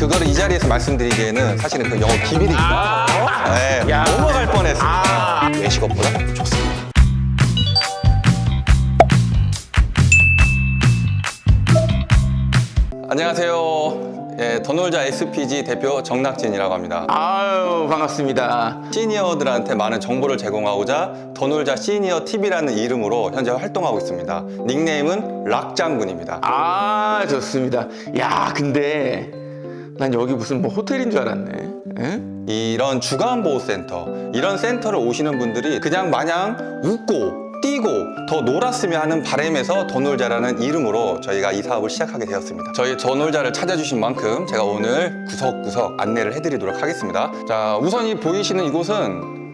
그거를 이 자리에서 말씀드리기에는 사실은 그 영업 기밀이니까 네, 야. 넘어갈 뻔했습니다. 외식업보다 좋습니다. 안녕하세요. 예, 더 놀자 SPG 대표 정낙진이라고 합니다. 아유, 반갑습니다. 시니어들한테 많은 정보를 제공하고자 더 놀자 시니어 TV라는 이름으로 현재 활동하고 있습니다. 닉네임은 락장군입니다. 아, 좋습니다. 야, 근데 난 여기 무슨 뭐 호텔인 줄 알았네. 에? 이런 주간보호센터, 이런 센터를 오시는 분들이 그냥 마냥 웃고 뛰고 더 놀았으면 하는 바람에서 더 놀자라는 이름으로 저희가 이 사업을 시작하게 되었습니다. 저희 더 놀자를 찾아주신 만큼 제가 오늘 구석구석 안내를 해드리도록 하겠습니다. 자, 우선 이 보이시는 이곳은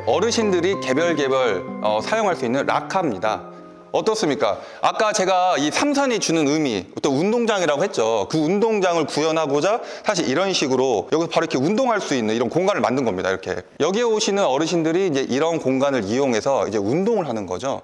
어르신들이 개별 사용할 수 있는 락카입니다. 어떻습니까? 아까 제가 이 삼선이 주는 의미, 또 운동장이라고 했죠. 그 운동장을 구현하고자 사실 이런 식으로 여기서 바로 이렇게 운동할 수 있는 이런 공간을 만든 겁니다. 이렇게 여기에 오시는 어르신들이 이제 이런 공간을 이용해서 이제 운동을 하는 거죠.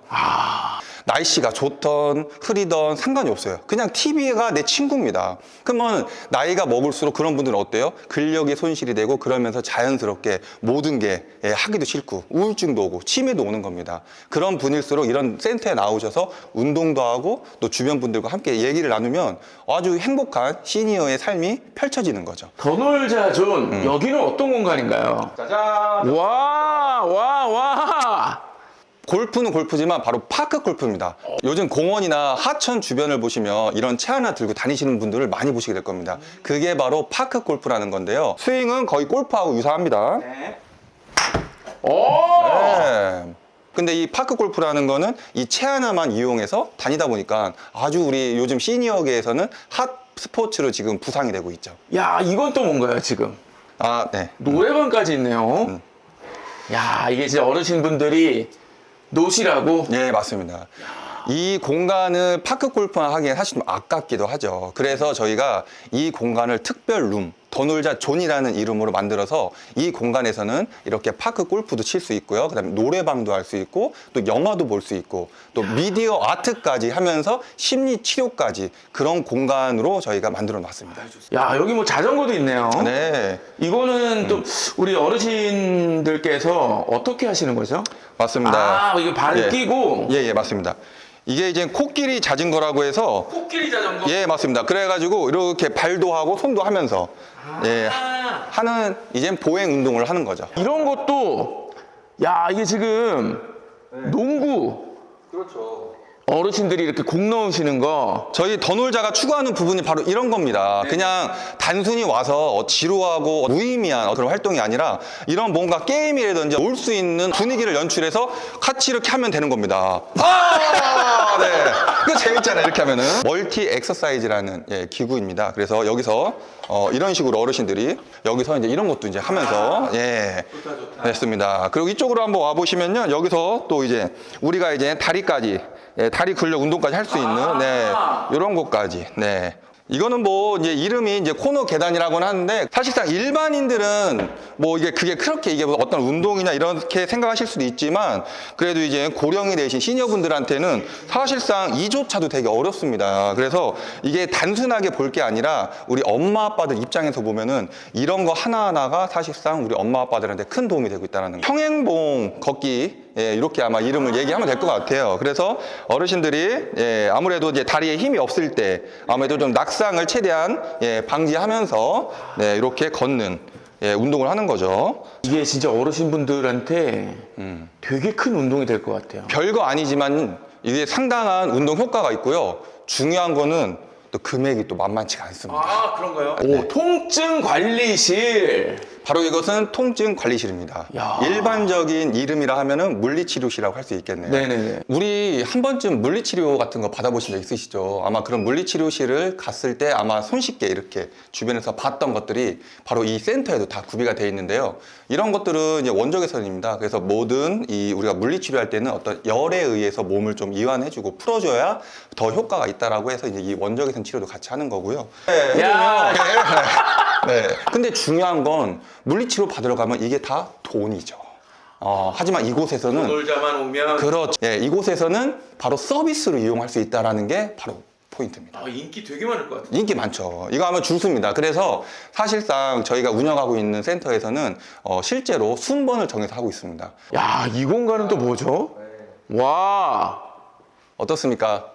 날씨가 좋던 흐리던 상관이 없어요. 그냥 TV가 내 친구입니다. 그러면 나이가 먹을수록 그런 분들은 어때요? 근력이 손실이 되고 그러면서 자연스럽게 모든 게 하기도 싫고 우울증도 오고 치매도 오는 겁니다. 그런 분일수록 이런 센터에 나오셔서 운동도 하고 또 주변 분들과 함께 얘기를 나누면 아주 행복한 시니어의 삶이 펼쳐지는 거죠. 더 놀자 존, 여기는 어떤 공간인가요? 짜잔! 와. 골프는 골프지만 바로 파크 골프입니다. 요즘 공원이나 하천 주변을 보시면 이런 채 하나 들고 다니시는 분들을 많이 보시게 될 겁니다. 그게 바로 파크 골프라는 건데요. 스윙은 거의 골프하고 유사합니다. 네. 근데 이 파크 골프라는 거는 이 채 하나만 이용해서 다니다 보니까 아주 우리 요즘 시니어계에서는 핫 스포츠로 지금 부상이 되고 있죠. 야, 이건 또 뭔가요, 지금? 아, 네. 노래방까지 있네요. 야, 이게 진짜 어르신분들이 노시라고? 네, 맞습니다. 이 공간을 파크 골프만 하기엔 사실 좀 아깝기도 하죠. 그래서 저희가 이 공간을 특별 룸, 더 놀자 존이라는 이름으로 만들어서 이 공간에서는 이렇게 파크 골프도 칠 수 있고요. 그다음에 노래방도 할 수 있고 또 영화도 볼 수 있고 또 미디어 아트까지 하면서 심리 치료까지 그런 공간으로 저희가 만들어 놨습니다. 야, 여기 뭐 자전거도 있네요. 네, 이거는 또 우리 어르신들께서 어떻게 하시는 거죠? 맞습니다. 아, 이거 발을 끼고 예, 맞습니다. 이게 이제 코끼리 자전거라고 해서 코끼리 자전거? 예, 맞습니다. 그래가지고 이렇게 발도 하고 손도 하면서 예, 하는 이제 보행 운동을 하는 거죠. 이런 것도 야, 이게 지금 농구 그렇죠. 어르신들이 이렇게 공 넣으시는 거 저희 더 놀자가 추구하는 부분이 바로 이런 겁니다. 그냥 단순히 와서 지루하고 무의미한 그런 활동이 아니라 이런 뭔가 게임이라든지 올 수 있는 분위기를 연출해서 같이 이렇게 하면 되는 겁니다. 네. 그 재밌잖아요. 이렇게 하면은. 멀티 엑서사이즈라는 기구입니다. 그래서 여기서 이런 식으로 어르신들이 여기서 이제 이런 것도 이제 하면서 좋다. 됐습니다. 그리고 이쪽으로 한번 와 보시면요. 여기서 또 이제 우리가 이제 다리까지 다리 근력 운동까지 할 수 있는 이런 것까지. 이거는 뭐 이제 이름이 이제 코너 계단이라고는 하는데 사실상 일반인들은 뭐 그게 그렇게 이게 뭐 어떤 운동이냐 이렇게 생각하실 수도 있지만 그래도 이제 고령이 되신 시니어분들한테는 사실상 이조차도 되게 어렵습니다. 그래서 이게 단순하게 볼 게 아니라 우리 엄마 아빠들 입장에서 보면은 이런 거 하나하나가 사실상 우리 엄마 아빠들한테 큰 도움이 되고 있다는 거. 평행봉 걷기 이렇게 아마 이름을 얘기하면 될 것 같아요. 그래서 어르신들이 아무래도 이제 다리에 힘이 없을 때 아무래도 좀 낙상을 최대한 방지하면서 이렇게 걷는 운동을 하는 거죠. 이게 진짜 어르신분들한테 되게 큰 운동이 될 것 같아요. 별거 아니지만 이게 상당한 운동 효과가 있고요. 중요한 거는 또 금액이 또 만만치가 않습니다. 아, 그런가요? 오, 통증 관리실. 바로 이것은 통증 관리실입니다. 야. 일반적인 이름이라 하면은 물리치료실이라고 할 수 있겠네요. 네네네. 우리 한 번쯤 물리치료 같은 거 받아보신 적 있으시죠? 아마 그런 물리치료실을 갔을 때 아마 손쉽게 이렇게 주변에서 봤던 것들이 바로 이 센터에도 다 구비가 되어 있는데요. 이런 것들은 이제 원적외선입니다. 그래서 모든 우리가 물리치료할 때는 어떤 열에 의해서 몸을 좀 이완해주고 풀어줘야 더 효과가 있다라고 해서 이제 이 원적외선 치료도 같이 하는 거고요. 야. 근데 중요한 건 물리치료 받으러 가면 이게 다 돈이죠. 하지만 이곳에서는 놀자만 오면 그렇죠. 이곳에서는 바로 서비스로 이용할 수 있다는 게 바로 포인트입니다. 아, 인기 되게 많을 것 같아요. 인기 많죠. 이거 하면 줄 섭니다. 그래서 사실상 저희가 운영하고 있는 센터에서는 실제로 순번을 정해서 하고 있습니다. 야, 이 공간은 또 뭐죠? 와. 어떻습니까?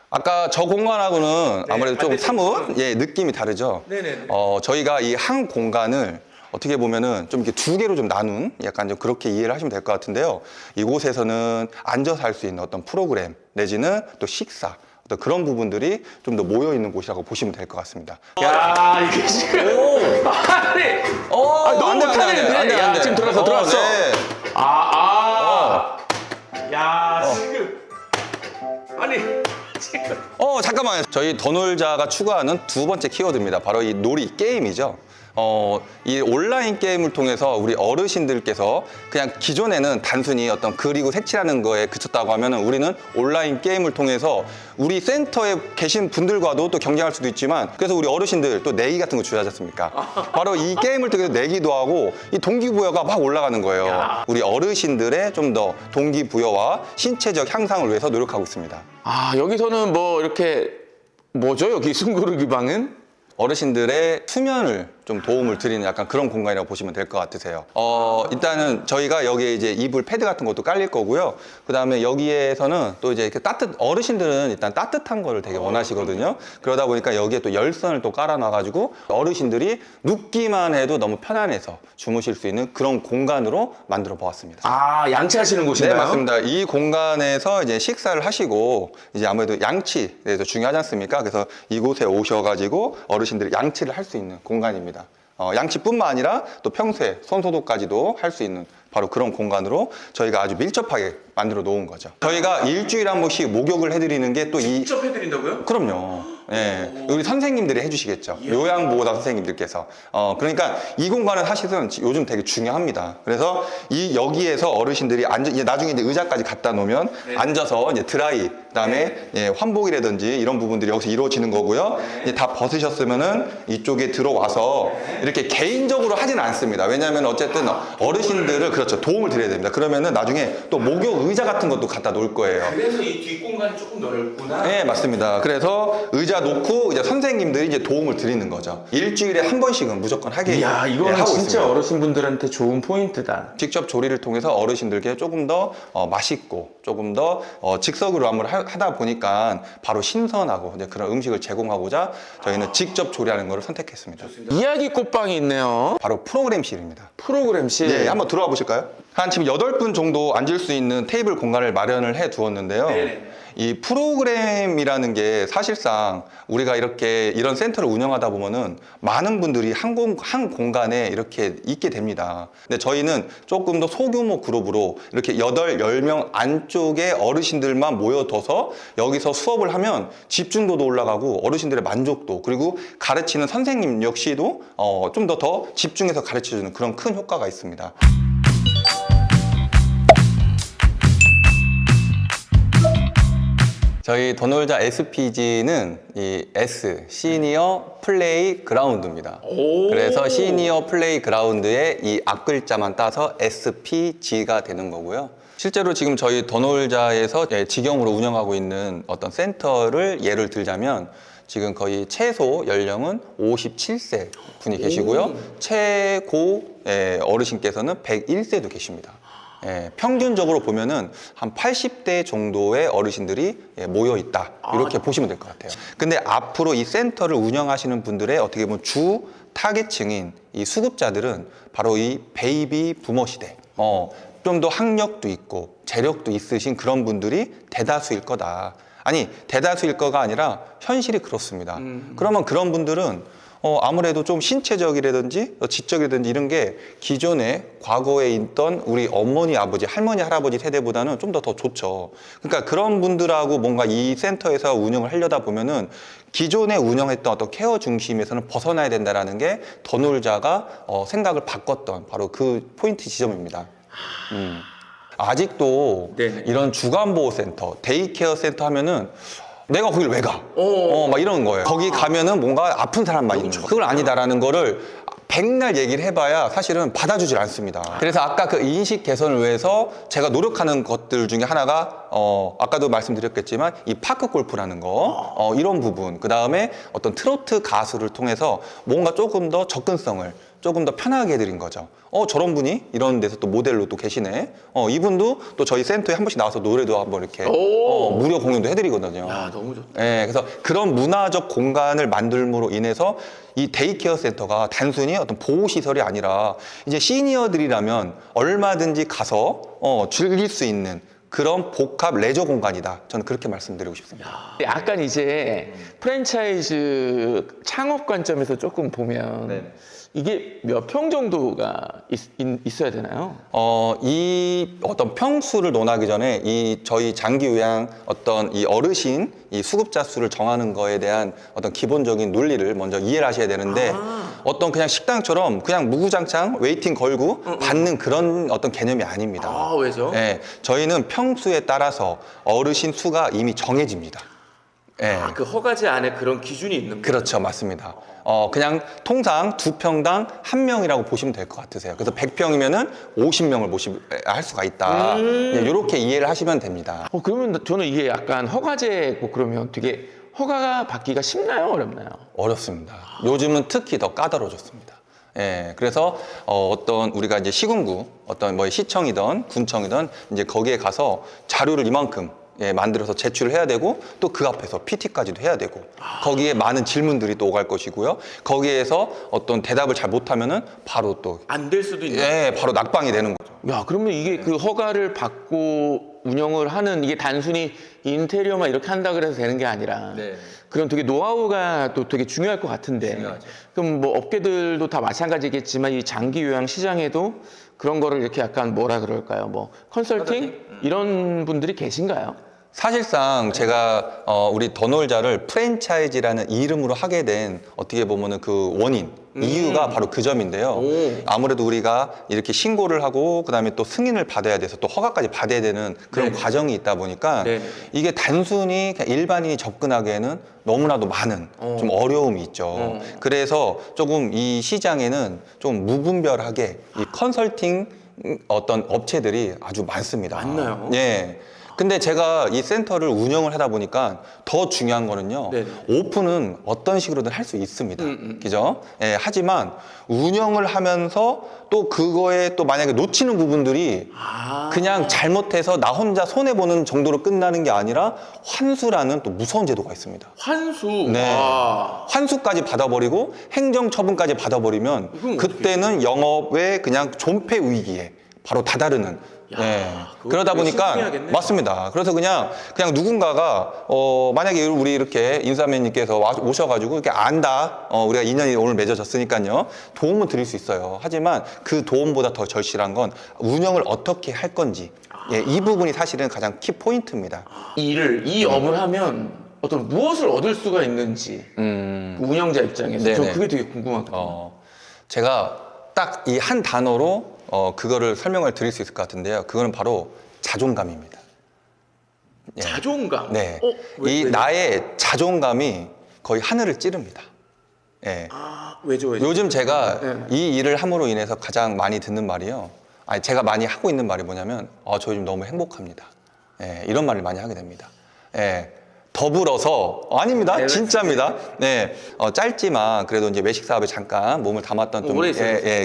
아까 저 공간하고는 아무래도 좀 반대쪽 사뭇 느낌이 다르죠. 네네네. 저희가 이 한 공간을 어떻게 보면은 좀 이렇게 두 개로 좀 나눈 약간 좀 그렇게 이해를 하시면 될 것 같은데요. 이곳에서는 앉아서 할 수 있는 어떤 프로그램 내지는 또 식사 어떤 그런 부분들이 좀 더 모여 있는 곳이라고 보시면 될 것 같습니다. 야, 이게 지금. 아니. 너무 안 돼, 안 돼, 안 돼, 안 돼, 못하는데. 안 야, 돼. 지금 들어왔어. 네. 야, 지금. 아니, 지금. 잠깐만요. 저희 더 놀자가 추구하는 두 번째 키워드입니다. 바로 이 놀이 게임이죠. 이 온라인 게임을 통해서 우리 어르신들께서 그냥 기존에는 단순히 어떤 그리고 색칠하는 거에 그쳤다고 하면은 우리는 온라인 게임을 통해서 우리 센터에 계신 분들과도 또 경쟁할 수도 있지만 그래서 우리 어르신들 또 내기 같은 거 주하지 않습니까? 바로 이 게임을 통해서 내기도 하고 이 동기부여가 막 올라가는 거예요. 우리 어르신들의 좀 더 동기부여와 신체적 향상을 위해서 노력하고 있습니다. 아, 여기서는 뭐 이렇게 뭐죠? 여기 숨고르기 방은? 어르신들의 수면을 좀 도움을 드리는 약간 그런 공간이라고 보시면 될 것 같으세요. 일단은 저희가 여기에 이제 이불 패드 같은 것도 깔릴 거고요. 그 다음에 여기에서는 또 이제 이렇게 어르신들은 일단 따뜻한 거를 되게 원하시거든요. 그러다 보니까 여기에 또 열선을 또 깔아놔가지고 어르신들이 눕기만 해도 너무 편안해서 주무실 수 있는 그런 공간으로 만들어 보았습니다. 아, 양치하시는 곳인가요? 네, 맞습니다. 이 공간에서 이제 식사를 하시고 이제 아무래도 양치에서 중요하지 않습니까? 그래서 이곳에 오셔가지고 어르신들이 양치를 할 수 있는 공간입니다. 양치뿐만 아니라 또 평소에 손소독까지도 할 수 있는 바로 그런 공간으로 저희가 아주 밀접하게 만들어 놓은 거죠. 저희가 일주일에 한 번씩 목욕을 해드리는 게 또 직접 해드린다고요? 그럼요. 예, 우리 선생님들이 해주시겠죠. 요양보호사 선생님들께서. 그러니까 이 공간은 사실은 요즘 되게 중요합니다. 그래서 여기에서 어르신들이 이제 나중에 이제 의자까지 갖다 놓으면 앉아서 이제 드라이, 그다음에 환복이라든지 이런 부분들이 여기서 이루어지는 거고요. 이제 다 벗으셨으면은 이쪽에 들어와서 이렇게 개인적으로 하지는 않습니다. 왜냐하면 어쨌든 어르신들을 그렇죠 도움을 드려야 됩니다. 그러면은 나중에 또 목욕 의자 같은 것도 갖다 놓을 거예요. 그래서 이 뒷공간이 조금 넓구나. 네, 맞습니다. 그래서 의자 놓고 이제 선생님들이 이제 도움을 드리는 거죠. 일주일에 한 번씩은 무조건 하게 이야, 이거는 하고 진짜 있습니다. 어르신분들한테 좋은 포인트다. 직접 조리를 통해서 어르신들께 조금 더 맛있고 조금 더 즉석으로 한번 하다 보니까 바로 신선하고 이제 그런 음식을 제공하고자 저희는 직접 조리하는 것을 선택했습니다. 이야기 꽃방이 있네요. 바로 프로그램실입니다. 프로그램실. 네, 한번 들어와 보실까요? 한 지금 8분 정도 앉을 수 있는 테이블 공간을 마련을 해 두었는데요. 네네. 이 프로그램이라는 게 사실상 우리가 이런 센터를 운영하다 보면은 많은 분들이 한 공간에 이렇게 있게 됩니다. 근데 저희는 조금 더 소규모 그룹으로 이렇게 10명 안쪽에 어르신들만 모여둬서 여기서 수업을 하면 집중도도 올라가고 어르신들의 만족도 그리고 가르치는 선생님 역시도 좀 더 집중해서 가르쳐주는 그런 큰 효과가 있습니다. 저희 더 놀자 SPG는 이 S, 시니어 플레이 그라운드입니다. 그래서 시니어 플레이 그라운드에 이 앞글자만 따서 SPG가 되는 거고요. 실제로 지금 저희 더 놀자에서 직영으로 운영하고 있는 어떤 센터를 예를 들자면 지금 거의 최소 연령은 57세 분이 계시고요. 최고 어르신께서는 101세도 계십니다. 평균적으로 보면은 한 80대 정도의 어르신들이 모여 있다 이렇게 보시면 될 것 같아요. 근데 앞으로 이 센터를 운영하시는 분들의 어떻게 보면 주 타겟층인 이 수급자들은 바로 이 베이비 부머 시대, 좀 더 학력도 있고 재력도 있으신 그런 분들이 대다수일 거다. 아니 대다수일 거가 아니라 현실이 그렇습니다. 그러면 그런 분들은 아무래도 좀 신체적이라든지 지적이라든지 이런 게 기존에 과거에 있던 우리 어머니, 아버지, 할머니, 할아버지 세대보다는 좀 더 좋죠. 그러니까 그런 분들하고 뭔가 이 센터에서 운영을 하려다 보면은 기존에 운영했던 어떤 케어 중심에서는 벗어나야 된다라는 게 더 놀자가 생각을 바꿨던 바로 그 포인트 지점입니다. 아직도 네네. 이런 주간보호센터, 데이케어 센터 하면은 내가 거길 왜 가? 막 이런 거예요. 거기 가면은 뭔가 아픈 사람만 있는 거. 그걸 아니다라는 거를 백날 얘기를 해봐야 사실은 받아주질 않습니다. 그래서 아까 그 인식 개선을 위해서 제가 노력하는 것들 중에 하나가 아까도 말씀드렸겠지만 이 파크 골프라는 거, 이런 부분, 그 다음에 어떤 트로트 가수를 통해서 뭔가 조금 더 접근성을 조금 더 편하게 해드린 거죠. 저런 분이 이런 데서 또 모델로 또 계시네. 이분도 또 저희 센터에 한 번씩 나와서 노래도 한번 이렇게 무료 공연도 해드리거든요. 야, 너무 좋다. 네, 그래서 그런 문화적 공간을 만들므로 인해서 이 데이케어 센터가 단순히 어떤 보호시설이 아니라 이제 시니어들이라면 얼마든지 가서 즐길 수 있는 그런 복합 레저 공간이다. 저는 그렇게 말씀드리고 싶습니다. 약간 이제 프랜차이즈 창업 관점에서 조금 보면 네. 이게 몇 평 정도가 있어야 되나요? 이 어떤 평수를 논하기 전에 이 저희 장기 요양 어떤 이 어르신 이 수급자 수를 정하는 거에 대한 어떤 기본적인 논리를 먼저 이해를 하셔야 되는데 어떤 그냥 식당처럼 그냥 무구장창 웨이팅 걸고 받는 그런 어떤 개념이 아닙니다. 아, 왜죠? 네, 저희는 평수에 따라서 어르신 수가 이미 정해집니다. 네. 그 허가제 안에 그런 기준이 있는 거예요? 그렇죠. 맞습니다. 그냥 통상 2평당 1명이라고 보시면 될 것 같으세요. 그래서 100평이면은 50명을 할 수가 있다. 이렇게 이해를 하시면 됩니다. 그러면 저는 이게 약간 허가제고 그러면 되게 허가가 받기가 쉽나요? 어렵나요? 어렵습니다. 요즘은 특히 더 까다로워졌습니다. 예, 그래서 어떤 우리가 이제 시군구, 어떤 뭐 시청이든 군청이든 이제 거기에 가서 자료를 이만큼 만들어서 제출을 해야 되고 또 그 앞에서 PT까지도 해야 되고 거기에 많은 질문들이 또 오갈 것이고요. 거기에서 어떤 대답을 잘 못하면은 바로 또 안 될 수도 있는. 바로 낙방이 되는 거죠. 야, 그러면 이게 그 허가를 받고 운영을 하는 이게 단순히 인테리어만 이렇게 한다 그래서 되는 게 아니라 그런 되게 노하우가 또 되게 중요할 것 같은데. 중요하죠. 그럼 뭐 업계들도 다 마찬가지겠지만 이 장기 요양 시장에도 그런 거를 이렇게 약간 뭐라 그럴까요? 뭐 컨설팅 이런 분들이 계신가요? 사실상 제가 우리 더 놀자를 프랜차이즈라는 이름으로 하게 된 어떻게 보면은 그 원인 이유가 바로 그 점인데요. 아무래도 우리가 이렇게 신고를 하고 그다음에 또 승인을 받아야 돼서 또 허가까지 받아야 되는 그런 과정이 있다 보니까 이게 단순히 그냥 일반인이 접근하기에는 너무나도 많은 좀 어려움이 있죠. 그래서 조금 이 시장에는 좀 무분별하게 이 컨설팅 어떤 업체들이 아주 많습니다. 많나요? 예. 근데 제가 이 센터를 운영을 하다 보니까 더 중요한 거는요. 오픈은 어떤 식으로든 할 수 있습니다. 그죠? 예, 하지만 운영을 하면서 또 그거에 또 만약에 놓치는 부분들이 그냥 잘못해서 나 혼자 손해보는 정도로 끝나는 게 아니라 환수라는 또 무서운 제도가 있습니다. 환수? 네. 환수까지 받아버리고 행정처분까지 받아버리면 그때는 영업의 그냥 존폐 위기에 바로 다다르는 그러다 보니까 맞습니다. 그래서 그냥 누군가가 만약에 우리 이렇게 인사매님께서 오셔가지고 이렇게 안다 우리가 인연이 오늘 맺어졌으니까요 도움을 드릴 수 있어요. 하지만 그 도움보다 더 절실한 건 운영을 어떻게 할 건지 이 부분이 사실은 가장 키 포인트입니다. 이 업을 하면 어떤 무엇을 얻을 수가 있는지 그 운영자 입장에서 저 그게 되게 궁금하거든요. 제가 딱 이 한 단어로 그거를 설명을 드릴 수 있을 것 같은데요. 그거는 바로 자존감입니다. 자존감? 네. 나의 자존감이 거의 하늘을 찌릅니다. 예. 왜죠? 요즘 제가 이 일을 함으로 인해서 가장 많이 듣는 말이요. 제가 많이 하고 있는 말이 뭐냐면, 저 요즘 너무 행복합니다. 이런 말을 많이 하게 됩니다. 더불어서 아닙니다. 진짜입니다. 네, 짧지만 그래도 이제 외식 사업에 잠깐 몸을 담았던 좀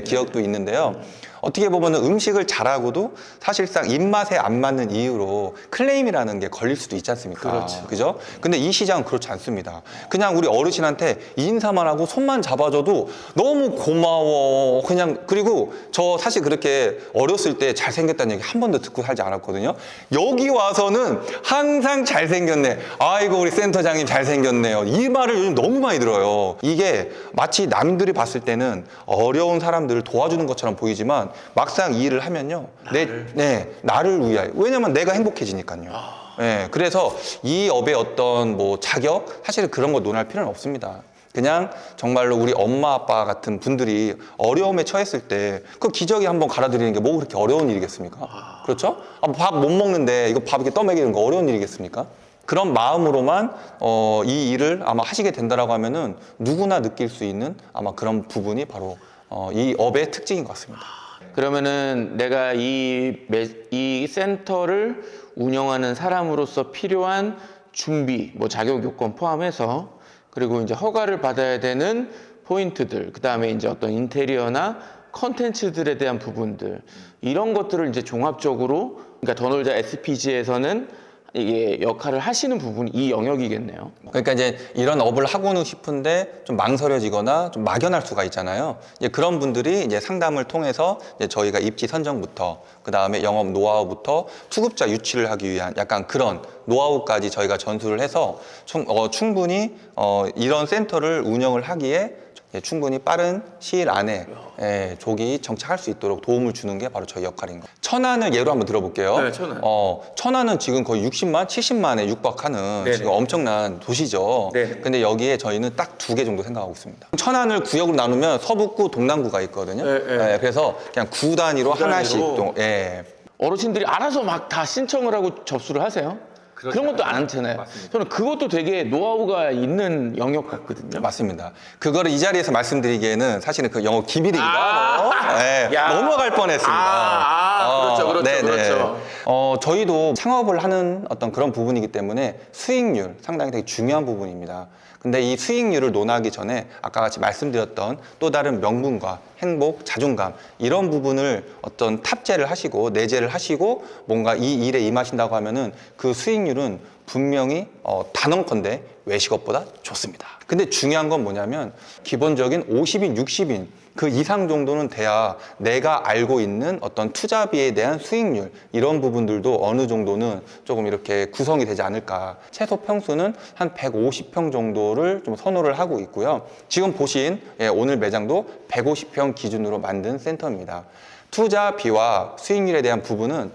기억도 있는데요. 어떻게 보면 음식을 잘하고도 사실상 입맛에 안 맞는 이유로 클레임이라는 게 걸릴 수도 있지 않습니까? 그렇죠. 그죠? 근데 이 시장은 그렇지 않습니다. 그냥 우리 어르신한테 인사만 하고 손만 잡아줘도 너무 고마워. 그냥 그리고 저 사실 그렇게 어렸을 때 잘생겼다는 얘기 한 번도 듣고 살지 않았거든요. 여기 와서는 항상 잘생겼네. 아이고 우리 센터장님 잘생겼네요. 이 말을 요즘 너무 많이 들어요. 이게 마치 남들이 봤을 때는 어려운 사람들을 도와주는 것처럼 보이지만 막상 이 일을 하면요. 나를 위하여. 왜냐면 내가 행복해지니까요. 그래서 이 업의 어떤 뭐 자격, 사실은 그런 거 논할 필요는 없습니다. 그냥 정말로 우리 엄마 아빠 같은 분들이 어려움에 처했을 때 그 기저귀 한번 갈아드리는 게 뭐 그렇게 어려운 일이겠습니까? 그렇죠? 밥 못 먹는데 이거 밥 이렇게 떠먹이는 거 어려운 일이겠습니까? 그런 마음으로만 이 일을 아마 하시게 된다라고 하면은 누구나 느낄 수 있는 아마 그런 부분이 바로 이 업의 특징인 것 같습니다. 그러면은 내가 이 센터를 운영하는 사람으로서 필요한 준비, 뭐 자격 요건 포함해서, 그리고 이제 허가를 받아야 되는 포인트들, 그 다음에 이제 어떤 인테리어나 컨텐츠들에 대한 부분들, 이런 것들을 이제 종합적으로, 그러니까 더 놀자 SPG에서는 이게 역할을 하시는 부분이 이 영역이겠네요. 그러니까 이제 이런 업을 하고는 싶은데 좀 망설여지거나 좀 막연할 수가 있잖아요. 이제 그런 분들이 이제 상담을 통해서 이제 저희가 입지 선정부터 그 다음에 영업 노하우부터 투급자 유치를 하기 위한 약간 그런 노하우까지 저희가 전수를 해서 충분히 이런 센터를 운영을 하기에 충분히 빠른 시일 안에 조기 정착할 수 있도록 도움을 주는 게 바로 저희 역할인 거예요. 천안을 예로 한번 들어볼게요. 네, 천안. 천안은 지금 거의 60만, 70만에 육박하는 네네. 지금 엄청난 도시죠. 네네. 근데 여기에 저희는 딱 2개 정도 생각하고 있습니다. 천안을 구역으로 나누면 서북구, 동남구가 있거든요. 네. 그래서 그냥 구 단위로 하나씩 또, 어르신들이 알아서 막 다 신청을 하고 접수를 하세요? 그런 것도 안 않잖아요. 맞습니다. 저는 그것도 되게 노하우가 있는 영역 같거든요. 맞습니다. 그거를 이 자리에서 말씀드리기에는 사실은 그 영어 기밀이기도 아, 하고 야. 넘어갈 뻔했습니다. 그렇죠. 네네. 그렇죠. 저희도 창업을 하는 어떤 그런 부분이기 때문에 수익률 상당히 되게 중요한 부분입니다. 근데 이 수익률을 논하기 전에 아까 같이 말씀드렸던 또 다른 명분과 행복, 자존감 이런 부분을 어떤 탑재를 하시고 내재를 하시고 뭔가 이 일에 임하신다고 하면은 그 수익률은 분명히 단언컨대 외식업보다 좋습니다. 근데 중요한 건 뭐냐면 기본적인 50인, 60인 그 이상 정도는 돼야 내가 알고 있는 어떤 투자비에 대한 수익률 이런 부분들도 어느 정도는 조금 이렇게 구성이 되지 않을까. 최소 평수는 한 150평 정도를 좀 선호를 하고 있고요. 지금 보신 오늘 매장도 150평 기준으로 만든 센터입니다. 투자비와 수익률에 대한 부분은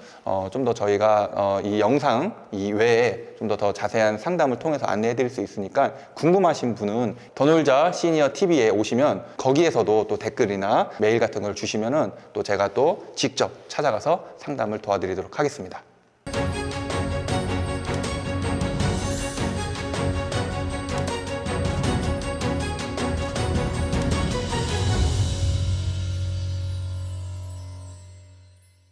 좀 더 저희가 이 영상 이외에 좀 더 자세한 상담을 통해서 안내해 드릴 수 있으니까 궁금하신 분은 더 놀자 시니어 TV에 오시면 거기에서도 또 댓글이나 메일 같은 걸 주시면은 또 제가 또 직접 찾아가서 상담을 도와드리도록 하겠습니다.